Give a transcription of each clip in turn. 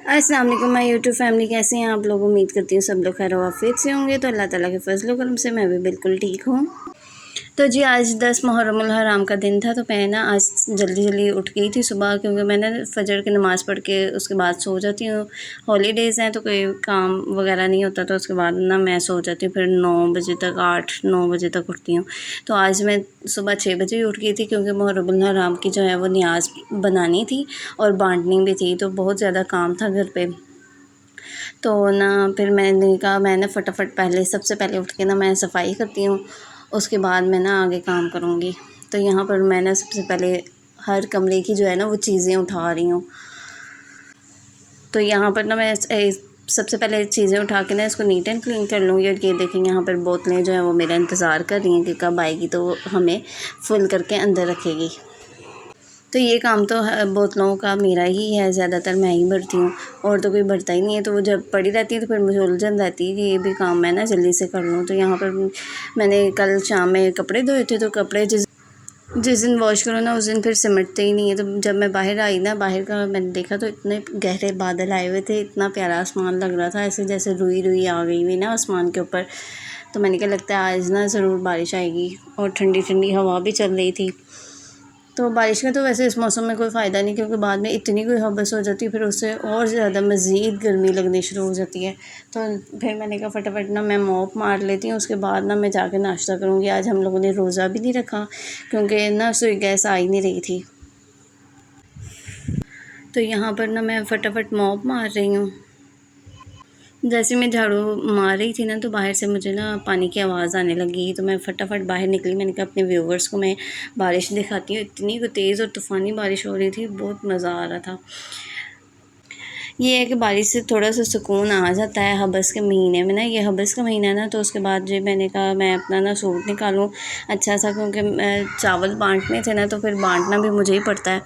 अस्सलाम वालेकुम my YouTube family, कैसे हैं आप लोग। उम्मीद करती हूँ सब लोग खैर वाफियत से होंगे। तो अल्लाह ताला के फजल करम से मैं भी बिल्कुल ठीक हूँ। तो जी आज 10 मुहर्रमुल हराम का दिन था। तो मैं ना आज जल्दी जल्दी उठ गई थी सुबह, क्योंकि मैंने फ़जर की नमाज़ पढ़ के उसके बाद सो जाती हूँ। हॉलीडेज़ हैं तो कोई काम वगैरह नहीं होता, तो उसके बाद ना मैं सो जाती हूँ। फिर 9 बजे तक 8-9 बजे तक उठती हूँ। तो आज मैं सुबह 6 बजे ही उठ गई थी, क्योंकि मुहर्रमुल हराम की जो है वो नियाज़ बनानी थी और बाँटनी भी थी। तो बहुत ज़्यादा काम था घर पे। तो ना फिर मैंने कहा मैं ना फटाफट सबसे पहले उठ के ना मैं सफाई करती हूँ, उसके बाद मैं ना आगे काम करूँगी। तो यहाँ पर मैं ना सबसे पहले हर कमरे की जो है ना वो चीज़ें उठा रही हूँ। तो यहाँ पर ना मैं सबसे पहले चीज़ें उठा के ना इसको नीट एंड क्लीन कर लूँगी। और ये देखें यहाँ पर बोतलें जो हैं वो मेरा इंतज़ार कर रही हैं कि कब आएगी तो हमें फुल करके अंदर रखेगी। तो ये काम तो बोतलों का मेरा ही है, ज़्यादातर मैं ही भरती हूँ और तो कोई भरता ही नहीं है। तो वो जब पड़ी रहती है तो फिर मुझे उलझन रहती है कि ये भी काम मैं ना जल्दी से कर लूँ। तो यहाँ पर मैंने कल शाम में कपड़े धोए थे, तो कपड़े जिस जिस दिन वॉश करो ना उस दिन फिर सिमटते ही नहीं है। तो जब मैं बाहर आई ना, बाहर का मैंने देखा तो इतने गहरे बादल आए हुए थे, इतना प्यारा आसमान लग रहा था, ऐसे जैसे रुई रुई आ गई हुई ना आसमान के ऊपर। तो मैंने क्या लगता है आज ना ज़रूर बारिश आएगी, और ठंडी ठंडी हवा भी चल रही थी। तो बारिश का तो वैसे इस मौसम में कोई फ़ायदा नहीं, क्योंकि बाद में इतनी कोई हबस हो जाती है, फिर उससे और ज़्यादा मज़ीद गर्मी लगनी शुरू हो जाती है। तो फिर मैंने कहा फटाफट ना मैं मॉप मार लेती हूँ, उसके बाद ना मैं जाके नाश्ता करूँगी। आज हम लोगों ने रोज़ा भी नहीं रखा, क्योंकि ना सुई गैस आ ही नहीं रही थी। तो यहाँ पर ना मैं फटाफट मॉप मार रही हूँ। जैसे मैं झाड़ू मार रही थी ना, तो बाहर से मुझे ना पानी की आवाज़ आने लगी। तो मैं फटाफट बाहर निकली। मैंने कहा अपने व्यूवर्स को मैं बारिश दिखाती हूँ। इतनी तेज़ और तूफ़ानी बारिश हो रही थी, बहुत मज़ा आ रहा था। ये है कि बारिश से थोड़ा सा सुकून आ जाता है हबस के महीने में ना। ये हबस का महीना है ना, तो उसके बाद जो मैंने कहा मैं अपना ना सूट निकालूँ अच्छा सा, क्योंकि चावल बाँटने थे ना, तो फिर बाँटना भी मुझे ही पड़ता है।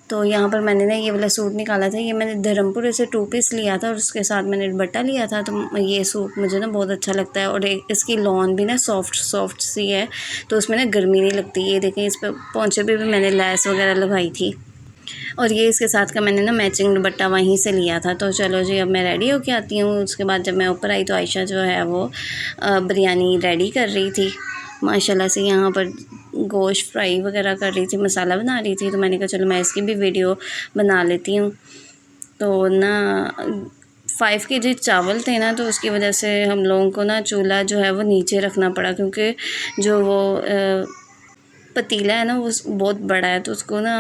तो यहाँ पर मैंने ना ये वाला सूट निकाला था। ये मैंने धर्मपुर से 2 पीस लिया था और उसके साथ मैंने दुपट्टा लिया था। तो ये सूट मुझे ना बहुत अच्छा लगता है, और इसकी लॉन भी ना सॉफ्ट सॉफ्ट सी है, तो उसमें ना गर्मी नहीं लगती। ये देखें, इस पर पोंचे पे भी मैंने लैस वगैरह लगाई थी, और ये इसके साथ का मैंने ना मैचिंग दुपट्टा वहीं से लिया था। तो चलो जी, अब मैं रेडी होके आती हूँ। उसके बाद जब मैं ऊपर आई तो आयशा जो है वो बिरयानी रेडी कर रही थी माशाल्लाह से। यहाँ पर गोश्त फ्राई वगैरह कर रही थी, मसाला बना रही थी। तो मैंने कहा चलो मैं इसकी भी वीडियो बना लेती हूँ। तो ना 5 केजी चावल थे ना, तो उसकी वजह से हम लोगों को ना चूल्हा जो है वो नीचे रखना पड़ा, क्योंकि जो वो पतीला है ना वो बहुत बड़ा है, तो उसको ना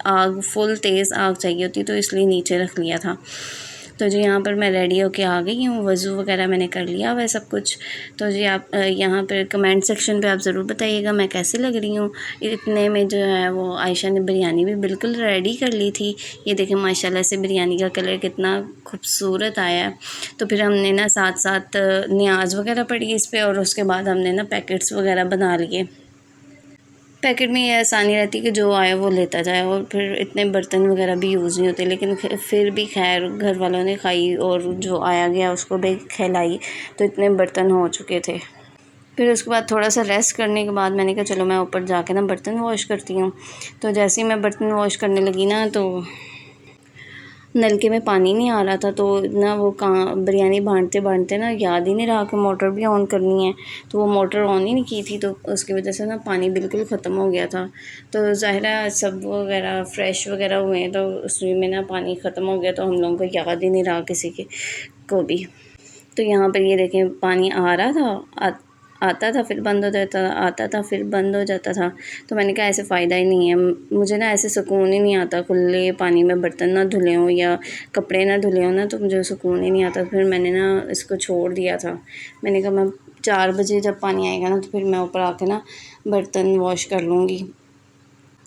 आग फुल तेज़ आग चाहिए होती, तो इसलिए नीचे रख लिया था। तो जी यहाँ पर मैं रेडी होके आ गई हूँ, वज़ू वगैरह मैंने कर लिया हुआ है सब कुछ। तो जी आप यहाँ पर कमेंट सेक्शन पे आप ज़रूर बताइएगा मैं कैसे लग रही हूँ। इतने में जो है वो आयशा ने बिरयानी भी बिल्कुल रेडी कर ली थी। ये देखें माशाल्लाह से बिरयानी का कलर कितना खूबसूरत आया है। तो फिर हमने ना साथ साथ नियाज़ वगैरह पड़ी इस पर, और उसके बाद हमने ना पैकेट्स वगैरह बना लिए। पैकेट में ये आसानी रहती है कि जो आए वो लेता जाए, और फिर इतने बर्तन वगैरह भी यूज़ नहीं होते। लेकिन फिर भी खैर घर वालों ने खाई, और जो आया गया उसको भी खिलाई, तो इतने बर्तन हो चुके थे। फिर उसके बाद थोड़ा सा रेस्ट करने के बाद मैंने कहा चलो मैं ऊपर जाके ना बर्तन वॉश करती हूँ। तो जैसे ही मैं बर्तन वॉश करने लगी ना, तो नलके में पानी नहीं आ रहा था। तो ना वो बिरयानी बाँटते बाँटते ना याद ही नहीं रहा कि मोटर भी ऑन करनी है, तो वो मोटर ऑन ही नहीं की थी। तो उसकी वजह से ना पानी बिल्कुल ख़त्म हो गया था। तो ज़ाहिर है सब वगैरह फ्रेश वगैरह हुए हैं, तो उसमें ना पानी ख़त्म हो गया, तो हम लोगों को याद ही नहीं रहा किसी के को भी। तो यहाँ पर ये देखें पानी आ रहा था, आता था फिर बंद हो जाता था, आता था फिर बंद हो जाता था। तो मैंने कहा ऐसे फ़ायदा ही नहीं है, मुझे ना ऐसे सुकून ही नहीं आता। खुले पानी में बर्तन ना धुले हों या कपड़े ना धुले हों ना, तो मुझे सुकून ही नहीं आता। फिर मैंने ना इसको छोड़ दिया था। मैंने कहा मैं 4 बजे जब पानी आएगा ना, तो फिर मैं ऊपर आके ना बर्तन वॉश कर लूँगी।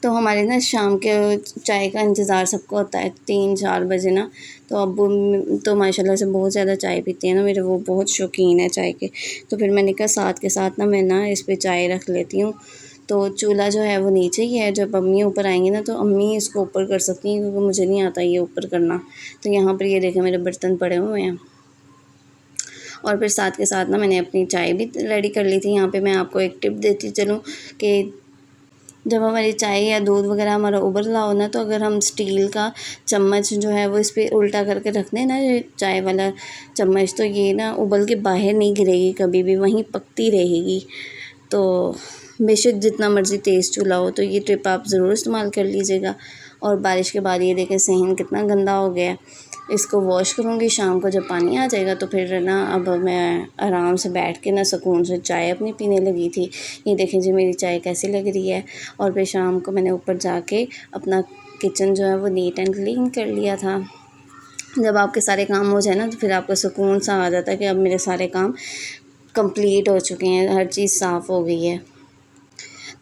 तो हमारे ना शाम के चाय का इंतज़ार सबको होता है 3-4 बजे ना। तो अब्बू तो माशाल्लाह से बहुत ज़्यादा चाय पीते हैं ना मेरे, वो बहुत शौकीन है चाय के। तो फिर मैंने कहा साथ के साथ ना मैं ना इस पे चाय रख लेती हूँ। तो चूल्हा जो है वो नीचे ही है, जब अम्मी ऊपर आएंगी ना तो अम्मी इसको ऊपर कर सकती हैं, क्योंकि मुझे नहीं आता ये ऊपर करना। तो यहाँ पर ये देखें मेरे बर्तन पड़े हुए हैं, और फिर साथ के साथ ना मैंने अपनी चाय भी रेडी कर ली थी। यहाँ पे मैं आपको एक टिप देती चलूँ कि जब हमारी चाय या दूध वगैरह हमारा उबल रहा हो ना, तो अगर हम स्टील का चम्मच जो है वो इस पर उल्टा करके रख दें ना, ये चाय वाला चम्मच, तो ये ना उबल के बाहर नहीं गिरेगी कभी भी, वहीं पकती रहेगी। तो बेशक जितना मर्ज़ी तेज़ चूल्हा हो, तो ये टिप आप ज़रूर इस्तेमाल कर लीजिएगा। और बारिश के बाद ये देखें सहन कितना गंदा हो गया है। इसको वॉश करूँगी शाम को जब पानी आ जाएगा, तो फिर ना अब मैं आराम से बैठ के ना सुकून से चाय अपनी पीने लगी थी। ये देखें जी मेरी चाय कैसी लग रही है। और फिर शाम को मैंने ऊपर जाके अपना किचन जो है वो नीट एंड क्लीन कर लिया था। जब आपके सारे काम हो जाए ना, तो फिर आपको सुकून सा आ जाता है कि अब मेरे सारे काम कंप्लीट हो चुके हैं, हर चीज़ साफ़ हो गई है।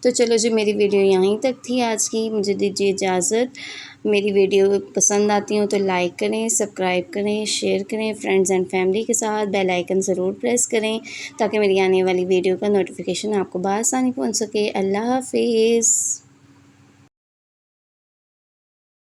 तो चलो जी, मेरी वीडियो यहीं तक थी आज की, मुझे दीजिए इजाज़त। मेरी वीडियो पसंद आती हो तो लाइक करें, सब्सक्राइब करें, शेयर करें फ्रेंड्स एंड फैमिली के साथ। बेल आइकन ज़रूर प्रेस करें ताकि मेरी आने वाली वीडियो का नोटिफिकेशन आपको बआसानी पहुंच सके। अल्लाह हाफ़िज़।